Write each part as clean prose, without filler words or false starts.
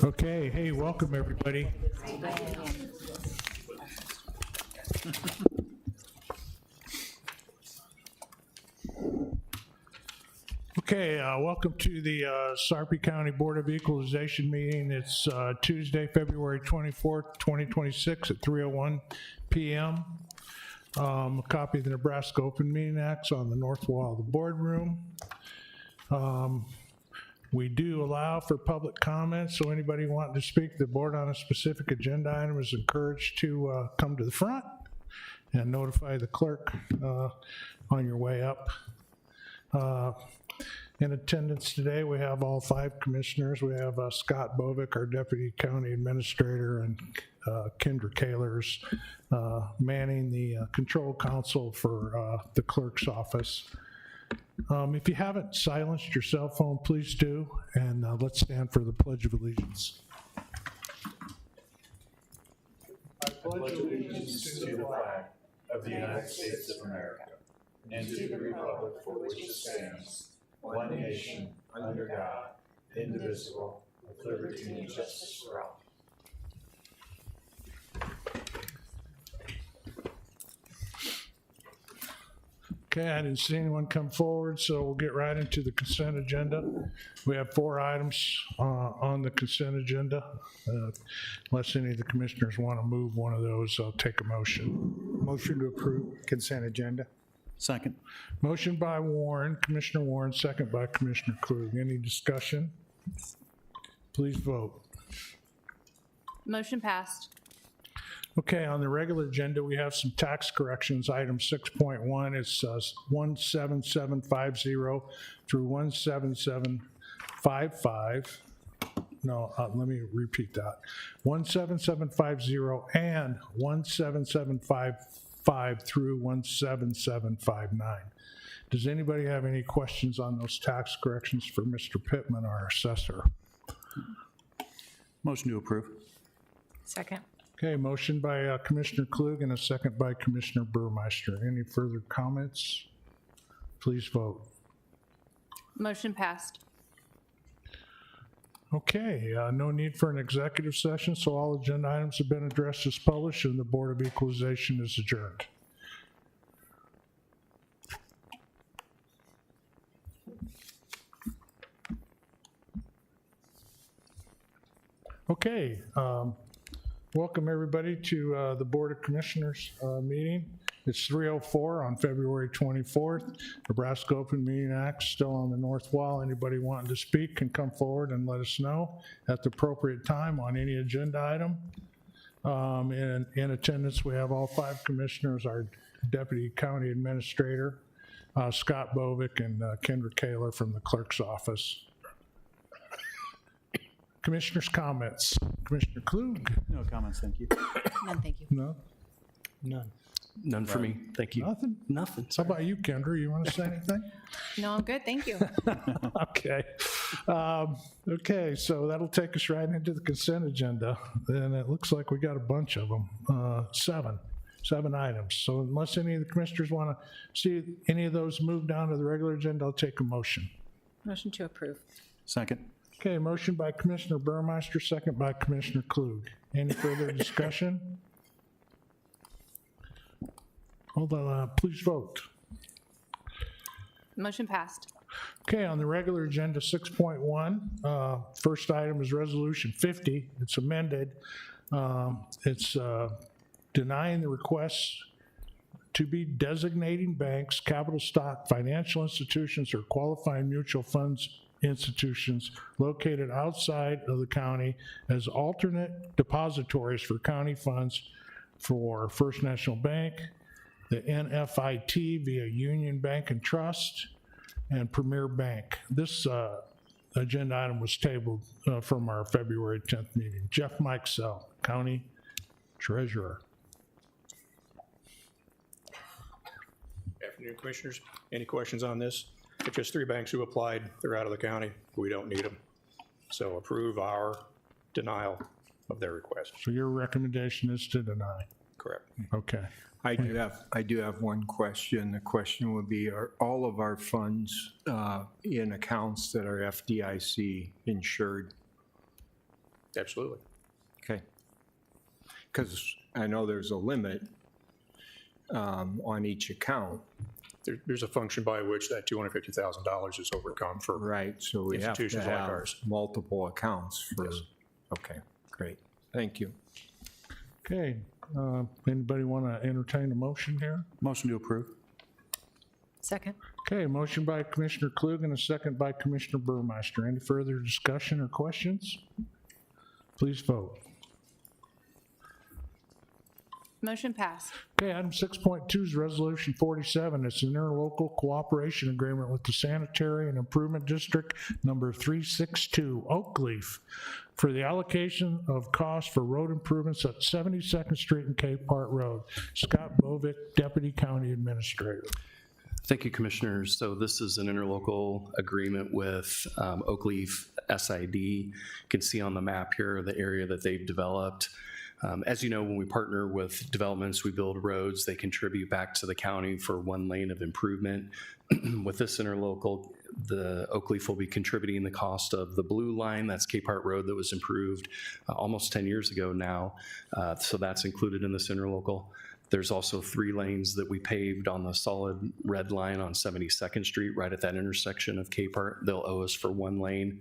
Okay, hey, welcome everybody. Okay, welcome to the Sarpy County Board of Equalization meeting. It's Tuesday, February 24th, 2026 at 3:01 p.m. A copy of the Nebraska Open Meeting Act's on the north wall of the boardroom. We do allow for public comments, so anybody wanting to speak to the board on a specific agenda item is encouraged to come to the front and notify the clerk on your way up. In attendance today, we have all 5 commissioners. We have Scott Bovick, our Deputy County Administrator, and Kendra Kahlers manning the control council for the clerk's office. If you haven't silenced your cell phone, please do, and let's stand for the Pledge of Allegiance. I pledge allegiance to the flag of the United States of America and to the republic for which it stands, one nation, under God, indivisible, with liberty and justice for all. Okay, I didn't see anyone come forward, so we'll get right into the consent agenda. We have 4 items on the consent agenda. Unless any of the commissioners want to move one of those, I'll take a motion. Motion to approve consent agenda. Second. Motion by Warren, Commissioner Warren, second by Commissioner Klug. Any discussion? Please vote. Motion passed. Okay, on the regular agenda, we have some tax corrections. Item 6.1 is 17750 through 17755. No, let me repeat that. 17750 and 17755 through 17759. Does anybody have any questions on those tax corrections for Mr. Pittman, our assessor? Motion to approve. Second. Okay, motion by Commissioner Klug and a second by Commissioner Burmeister. Any further comments? Please vote. Motion passed. Okay, no need for an executive session, so all agenda items have been addressed as published and the Board of Equalization is adjourned. Okay, welcome everybody to the Board of Commissioners meeting. It's 3:04 on February 24th. Nebraska Open Meeting Act still on the north wall. Anybody wanting to speak can come forward and let us know at the appropriate time on any agenda item. In attendance, we have all 5 commissioners, our Deputy County Administrator, Scott Bovick, and Kendra Kaler from the clerk's office. Commissioners' comments. Commissioner Klug? No comments, thank you. None, thank you. No? None. None for me, thank you. Nothing? Nothing. How about you, Kendra? You want to say anything? No, I'm good, thank you. Okay. Okay, so that'll take us right into the consent agenda. And it looks like we got a bunch of them, 7 items. So unless any of the commissioners want to see any of those moved down to the regular agenda, I'll take a motion. Motion to approve. Second. Okay, motion by Commissioner Burmeister, second by Commissioner Klug. Any further discussion? Hold on, please vote. Motion passed. Okay, on the regular agenda, 6.1, first item is Resolution 50. It's amended. It's denying the request to be designating banks, capital stock, financial institutions, or qualifying mutual funds institutions located outside of the county as alternate depositories for county funds for First National Bank, the NFIT via Union Bank and Trust, and Premier Bank. This agenda item was tabled from our February 10th meeting. Jeff Mikesell, County Treasurer. Afternoon, Commissioners. Any questions on this? It's just 3 banks who applied. They're out of the county. We don't need them. So approve our denial of their request. So your recommendation is to deny? Correct. Okay. I do have one question. The question would be, are all of our funds in accounts that are FDIC insured? Absolutely. Okay. Because I know there's a limit on each account. There's a function by which that $250,000 is overcome for. Right, so we have to Institutions like have ours. multiple accounts for, Yes. okay, great. Thank you. Okay, anybody want to entertain a motion here? Motion to approve. Second. Okay, motion by Commissioner Klug and a second by Commissioner Burmeister. Any further discussion or questions? Please vote. Motion passed. Okay, item 6.2 is Resolution 47. It's an interlocal cooperation agreement with the Sanitary and Improvement District Number 362, Oakleaf, for the allocation of costs for road improvements at 72nd Street and Cape Part Road. Scott Bovick, Deputy County Administrator. Thank you, Commissioners. So this is an interlocal agreement with Oakleaf SID. You can see on the map here the area that they've developed. As you know, when we partner with developments, we build roads, they contribute back to the county for one lane of improvement. With this interlocal, the Oakleaf will be contributing the cost of the blue line, that's Cape Part Road that was improved almost 10 years ago now. So that's included in this interlocal. There's also 3 lanes that we paved on the solid red line on 72nd Street, right at that intersection of Cape Part. They'll owe us for 1 lane.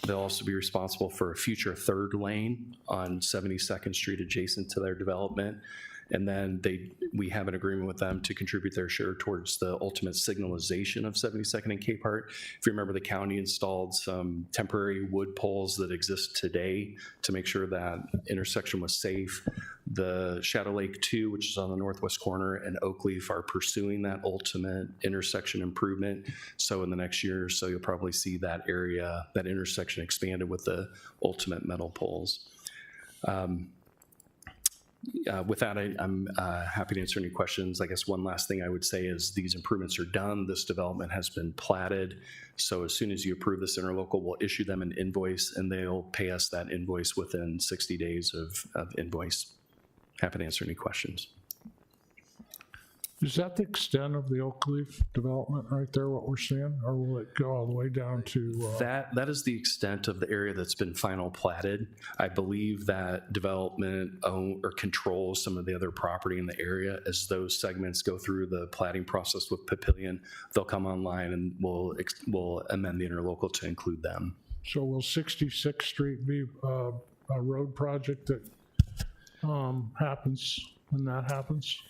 They'll also be responsible for a future 3rd lane on 72nd Street adjacent to their development. And then we have an agreement with them to contribute their share towards the ultimate signalization of 72nd and Cape Part. If you remember, the county installed some temporary wood poles that exist today to make sure that intersection was safe. The Shadow Lake 2, which is on the northwest corner, and Oakleaf are pursuing that ultimate intersection improvement. So in the next year or so, you'll probably see that area, that intersection expanded with the ultimate metal poles. With that, I'm happy to answer any questions. I guess one last thing I would say is these improvements are done. This development has been platted. So as soon as you approve this interlocal, we'll issue them an invoice and they'll pay us that invoice within 60 days of invoice. Happy to answer any questions. Is that the extent of the Oakleaf development right there, what we're seeing? Or will it go all the way down to? That is the extent of the area that's been final platted. I believe that development or controls some of the other property in the area. As those segments go through the platting process with Papillion, they'll come online and we'll amend the interlocal to include them. So will 66th Street be a road project that happens when that happens?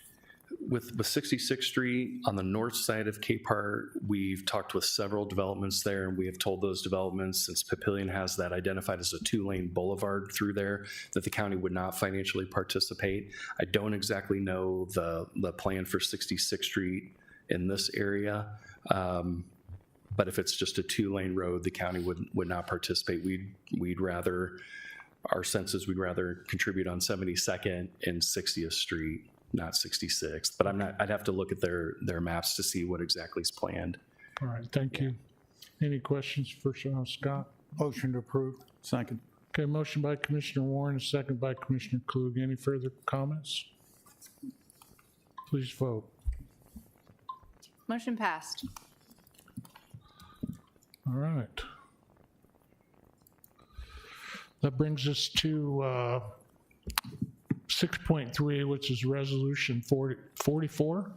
With 66th Street on the north side of Cape Part, we've talked with several developments there, and we have told those developments, since Papillion has that identified as a 2-lane boulevard through there, that the county would not financially participate. I don't exactly know the plan for 66th Street in this area, but if it's just a 2-lane road, the county would not participate. We'd rather, our sense is we'd rather contribute on 72nd and 60th Street. Not 66th, but I'd have to look at their maps to see what exactly is planned. All right, thank you. Any questions for Scott? Motion to approve. Second. Okay, motion by Commissioner Warren, a second by Commissioner Klug. Any further comments? Please vote. Motion passed. All right. That brings us to 6.3, which is Resolution 44.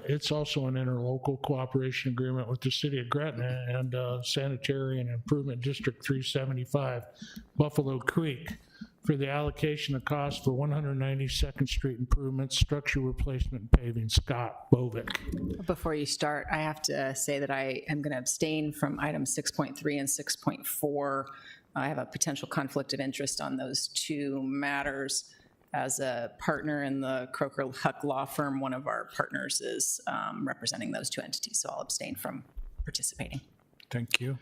It's also an interlocal cooperation agreement with the City of Gretna and Sanitary and Improvement District 375, Buffalo Creek, for the allocation of costs for 192nd Street improvements, structure replacement, and paving. Scott Bovick. Before you start, I have to say that I am going to abstain from items 6.3 and 6.4. I have a potential conflict of interest on those 2 matters. As a partner in the Croker Huck Law Firm, one of our partners is representing those 2 entities, so I'll abstain from participating. Thank you.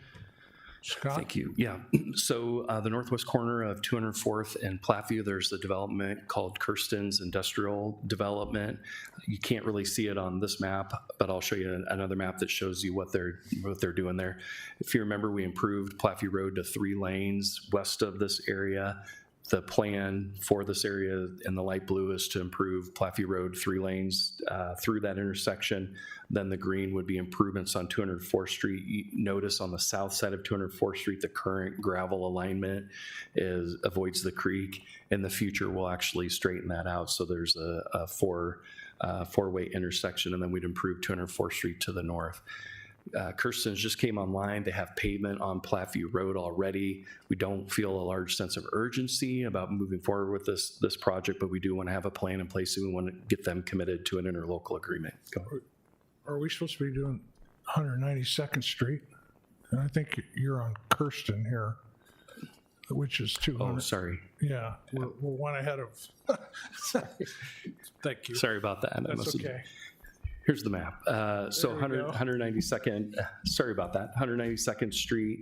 Scott? Thank you. Yeah. So the northwest corner of 204th and Platteview, there's a development called Kirsten's Industrial Development. You can't really see it on this map, but I'll show you another map that shows you what they're doing there. If you remember, we improved Platteview Road to 3 lanes west of this area. The plan for this area in the light blue is to improve Platteview Road 3 lanes through that intersection. Then the green would be improvements on 204th Street. You notice on the south side of 204th Street, the current gravel alignment avoids the creek. In the future, we'll actually straighten that out. So there's a four-way intersection, and then we'd improve 204th Street to the north. Kirsten's just came online. They have pavement on Platteview Road already. We don't feel a large sense of urgency about moving forward with this project, but we do want to have a plan in place, and we want to get them committed to an interlocal agreement. Go ahead. Are we supposed to be doing 192nd Street? And I think you're on Kirsten here, which is 200. Oh, sorry. Yeah, we're one ahead of. Sorry. Thank you. Sorry about that. I That's must have- okay. Here's the map. So There we go. 192nd, sorry about that, 192nd Street.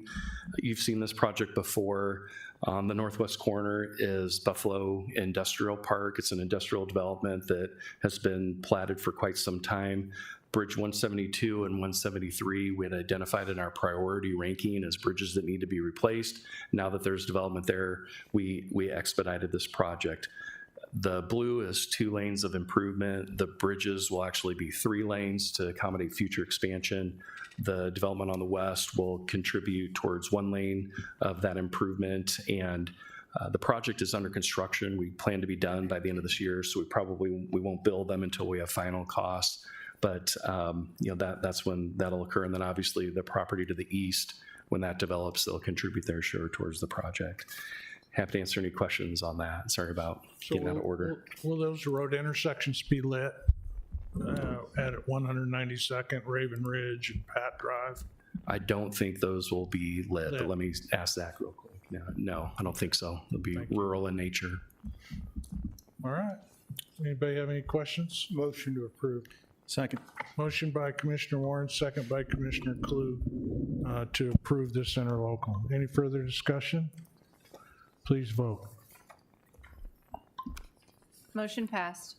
You've seen this project before. On the northwest corner is Buffalo Industrial Park. It's an industrial development that has been platted for quite some time. Bridge 172 and 173 we had identified in our priority ranking as bridges that need to be replaced. Now that there's development there, we expedited this project. The blue is 2 lanes of improvement. The bridges will actually be 3 lanes to accommodate future expansion. The development on the west will contribute towards 1 lane of that improvement. And the project is under construction. We plan to be done by the end of this year, so we won't build them until we have final costs. But that's when that'll occur. And then obviously the property to the east, when that develops, they'll contribute their share towards the project. Happy to answer any questions on that. Sorry about getting out of order. Will those road intersections be lit at 192nd, Raven Ridge, and Pat Drive? I don't think those will be lit, but let me ask Zach real quick. No, I don't think so. They'll be rural in nature. All right. Anybody have any questions? Motion to approve. Second. Motion by Commissioner Warren, second by Commissioner Klug to approve this interlocal. Any further discussion? Please vote. Motion passed.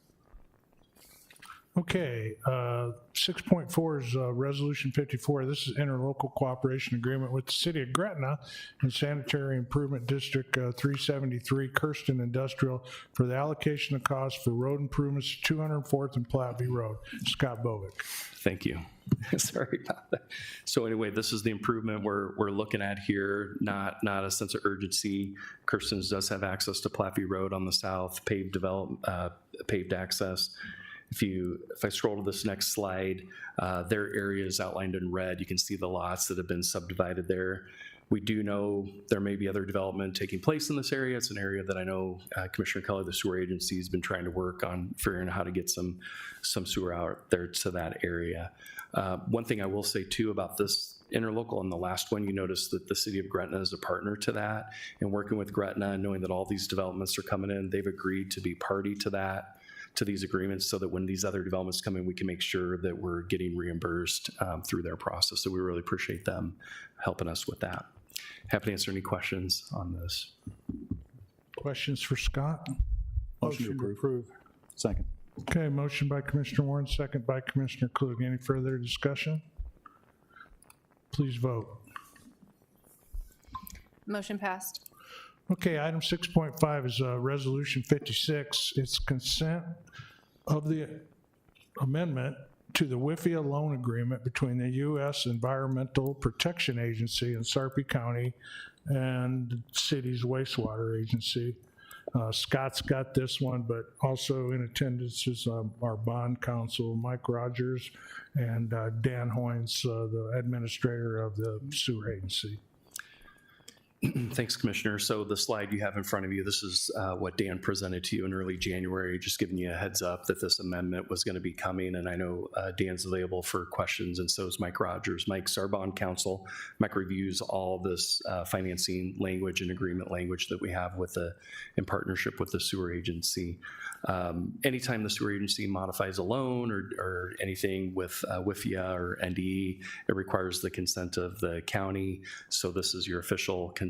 Okay, 6.4 is Resolution 54. This is interlocal cooperation agreement with the City of Gretna and Sanitary Improvement District 373, Kirsten Industrial, for the allocation of costs for road improvements to 204th and Platteview Road. Scott Bovick. Thank you. Sorry about that. So anyway, this is the improvement we're looking at here, not a sense of urgency. Kirsten's does have access to Platteview Road on the south, paved access. If I scroll to this next slide, their area is outlined in red. You can see the lots that have been subdivided there. We do know there may be other development taking place in this area. It's an area that I know Commissioner Kelly, the sewer agency, has been trying to work on figuring out how to get some sewer out there to that area. One thing I will say too about this interlocal and the last one, you notice that the City of Gretna is a partner to that, and working with Gretna and knowing that all these developments are coming in, they've agreed to be party to that, to these agreements, so that when these other developments come in, we can make sure that we're getting reimbursed through their process. So we really appreciate them helping us with that. Happy to answer any questions on this. Questions for Scott? Motion to approve. Second. Okay, motion by Commissioner Warren, second by Commissioner Klug. Any further discussion? Please vote. Motion passed. Okay, item 6.5 is Resolution 56. It's consent of the amendment to the WIFIA loan agreement between the U.S. Environmental Protection Agency in Sarpy County and the city's wastewater agency. Scott's got this one, but also in attendance is our bond counsel, Mike Rogers, and Dan Hoynes, the administrator of the sewer agency. Thanks, Commissioner. So the slide you have in front of you, this is what Dan presented to you in early January, just giving you a heads up that this amendment was going to be coming. And I know Dan's available for questions, and so is Mike Rogers. Mike's our bond counsel. Mike reviews all this financing language and agreement language that we have in partnership with the sewer agency. Anytime the sewer agency modifies a loan or anything with WIFIA or NDE, it requires the consent of the county. So this is your official consent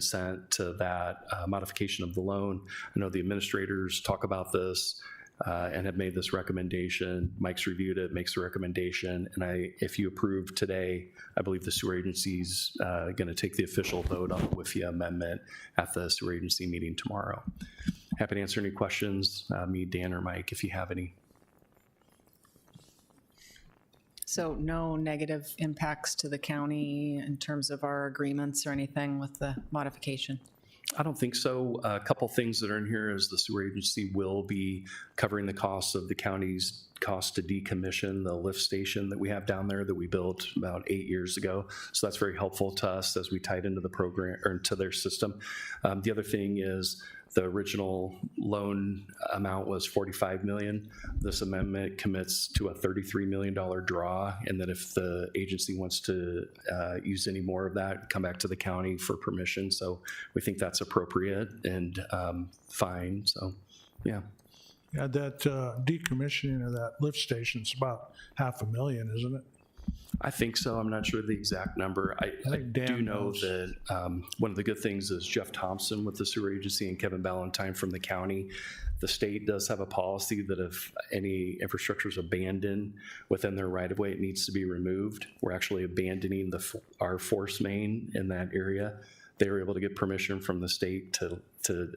to that modification of the loan. I know the administrators talk about this. and have made this recommendation. Mike's reviewed it, makes the recommendation, and if you approve today, I believe the sewer agency's going to take the official vote on the WIFIA amendment at the sewer agency meeting tomorrow. Happy to answer any questions, me, Dan, or Mike, if you have any. So no negative impacts to the county in terms of our agreements or anything with the modification? I don't think so. A couple things that are in here is the sewer agency will be covering the costs of the county's cost to decommission the lift station that we have down there that we built about 8 years ago. So that's very helpful to us as we tied into the program or into their system. The other thing is the original loan amount was $45 million. This amendment commits to a $33 million draw, and that if the agency wants to use any more of that, come back to the county for permission. So we think that's appropriate and fine. So, yeah. Yeah, that decommissioning of that lift station's about $500,000, isn't it? I think so. I'm not sure the exact number. I think do Dan know knows. that one of the good things is Jeff Thompson with the sewer agency and Kevin Ballantyne from the county. The state does have a policy that if any infrastructure is abandoned within their right of way, it needs to be removed. We're actually abandoning our force main in that area. They were able to get permission from the state to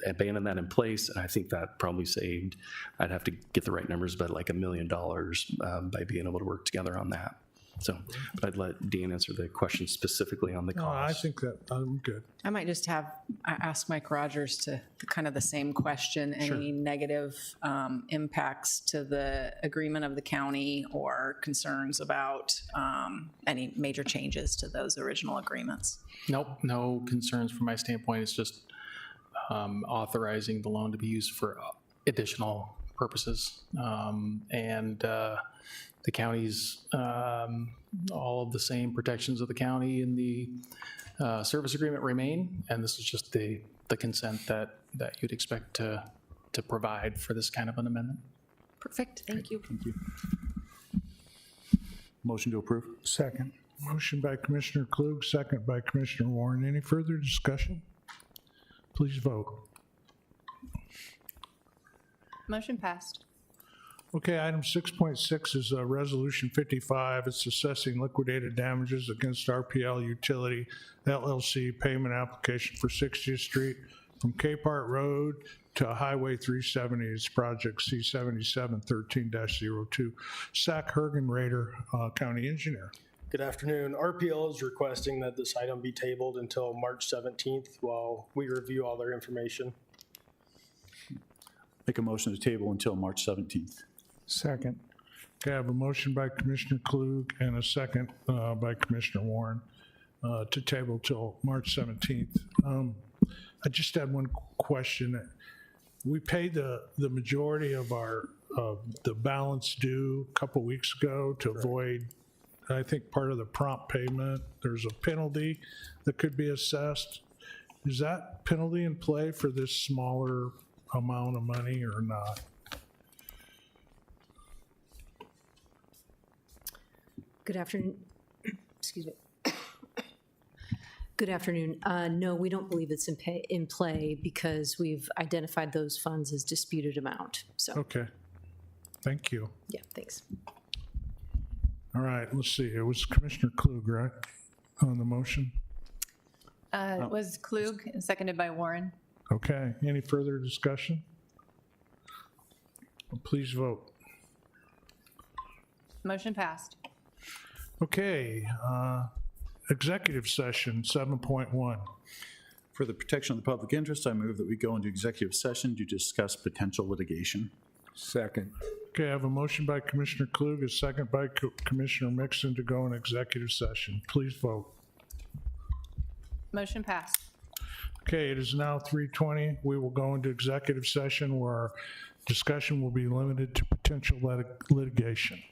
abandon that in place, and I think that probably saved, I'd have to get the right numbers, but like $1 million by being able to work together on that. So, but I'd let Dan answer the question specifically on the No, cost. I think that, I'm good. I might just ask Mike Rogers to kind of the same question. Any negative impacts to the agreement of the county or concerns about any major changes to those original agreements? Nope, no concerns from my standpoint. It's just authorizing the loan to be used for additional purposes. The county's, all of the same protections of the county in the service agreement remain, and this is just the consent that you'd expect to provide for this kind of an amendment. Perfect, thank you. Thank you. Motion to approve? Second. Motion by Commissioner Klug, second by Commissioner Warren. Any further discussion? Please vote. Motion passed. Okay, item 6.6 is Resolution 55. It's assessing liquidated damages against RPL Utility LLC payment application for 60th Street from Capehart Road to Highway 370. It's project C7713-02. Zach Hergenrader, County Engineer. Good afternoon. RPL is requesting that this item be tabled until March 17th while we review all their information. Make a motion to table until March 17th. Second. Okay, I have a motion by Commissioner Klug and a second by Commissioner Warren to table till March 17th. I just had one question. We paid the majority of the balance due a couple weeks ago to avoid, I think, part of the prompt payment. There's a penalty that could be assessed. Is that penalty in play for this smaller amount of money or not? Good afternoon. Excuse me. Good afternoon. No, we don't believe it's in play because we've identified those funds as disputed amount. So, Okay. Thank you. yeah, thanks. All right, let's see. It was Commissioner Klug, right, on the motion? It was Klug, and seconded by Warren. Okay. Any further discussion? Please vote. Motion passed. Okay, executive session 7.1. For the protection of the public interest, I move that we go into executive session to discuss potential litigation. Second. Okay, I have a motion by Commissioner Klug, a second by Commissioner Mixon to go in executive session. Please vote. Motion passed. Okay, it is now 3:20. We will go into executive session where our discussion will be limited to potential litigation.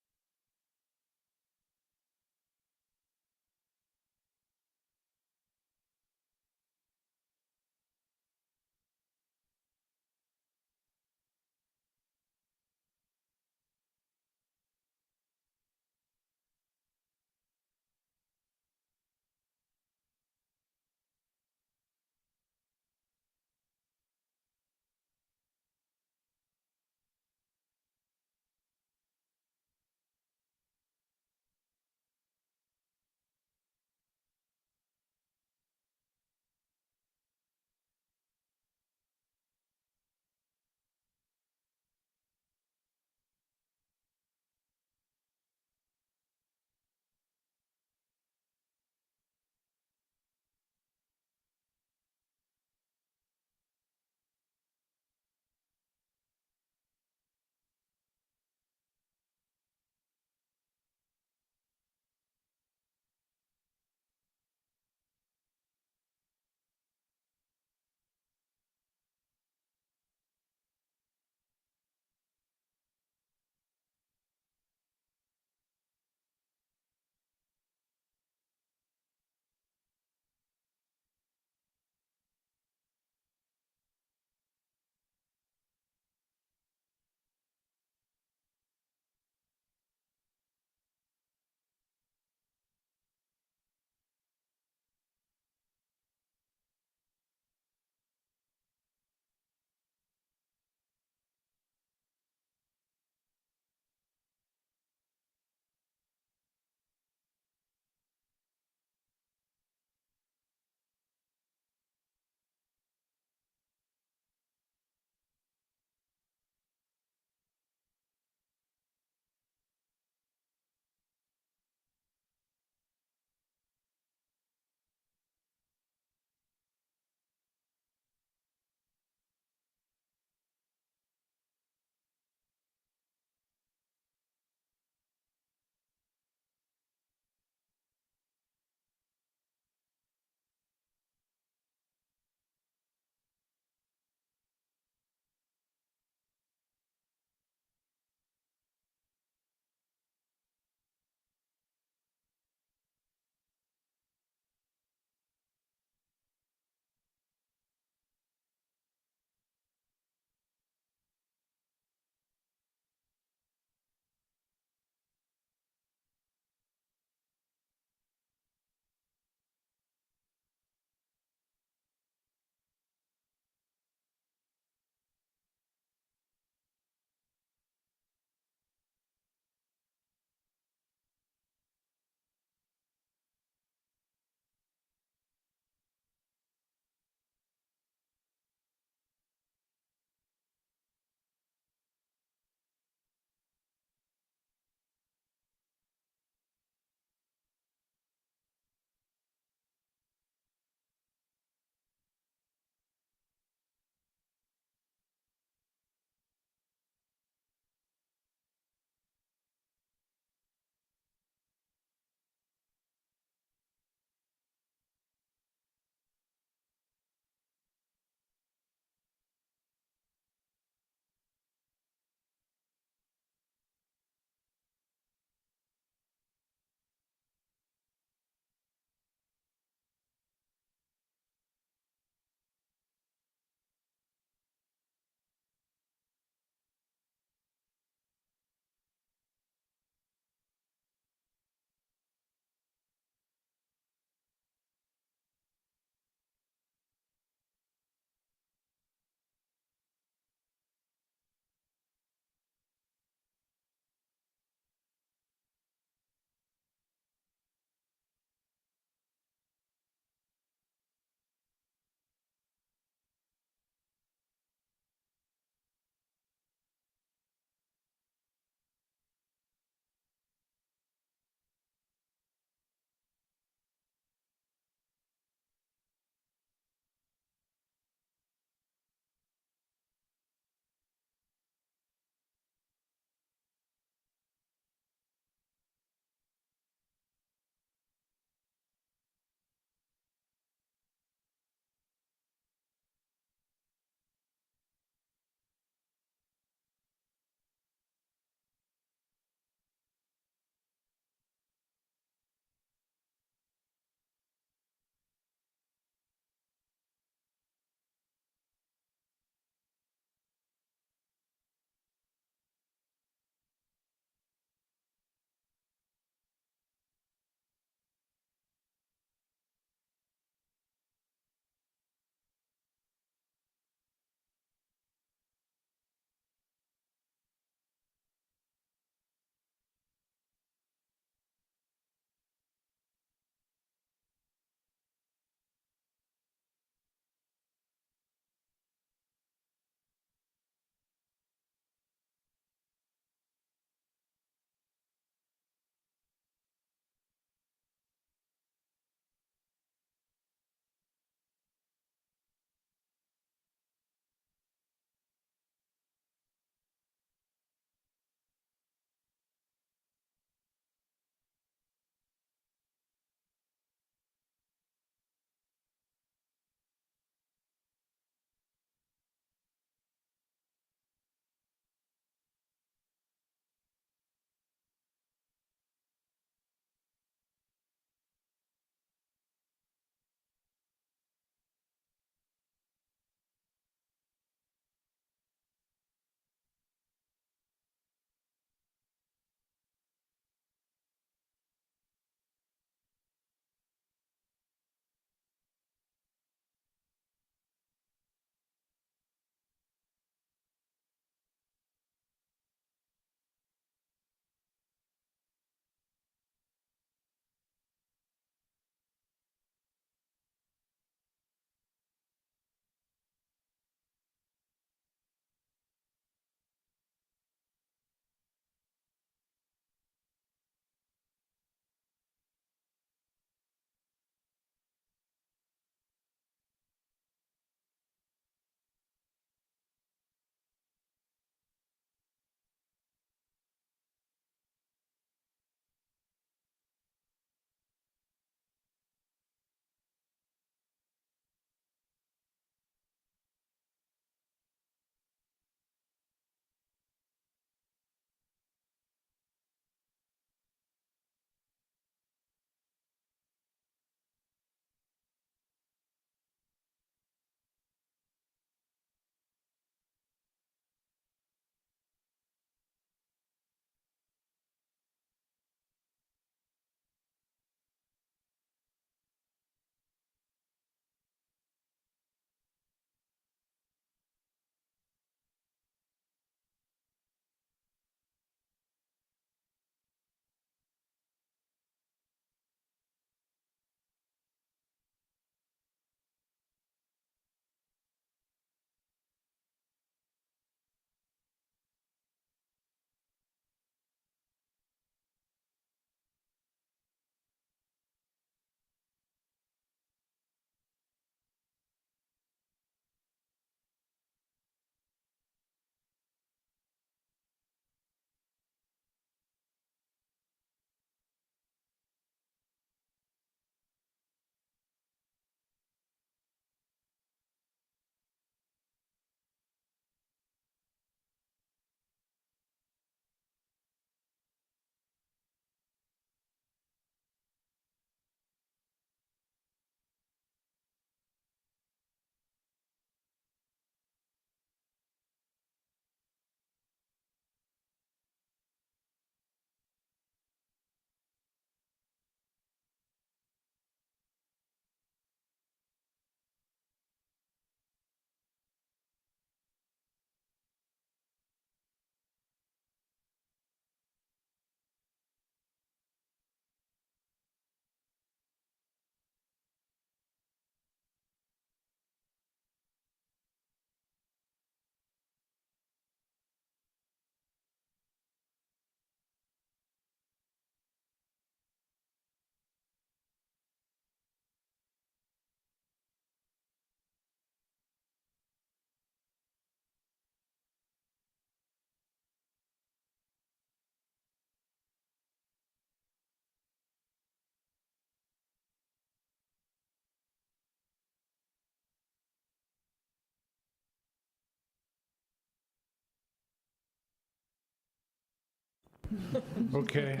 Okay.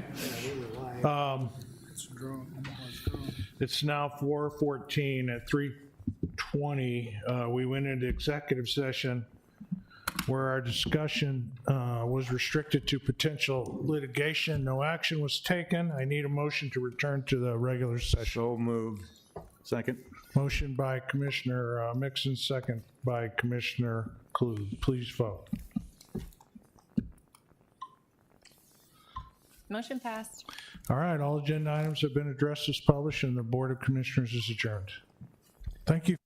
It's now 4:14. At 3:20, we went into executive session where our discussion was restricted to potential litigation. No action was taken. I need a motion to return to the regular session. So moved. Second? Motion by Commissioner Mixon, second by Commissioner Klug. Please vote. Motion passed. All right, all agenda items have been addressed as published, and the Board of Commissioners is adjourned. Thank you.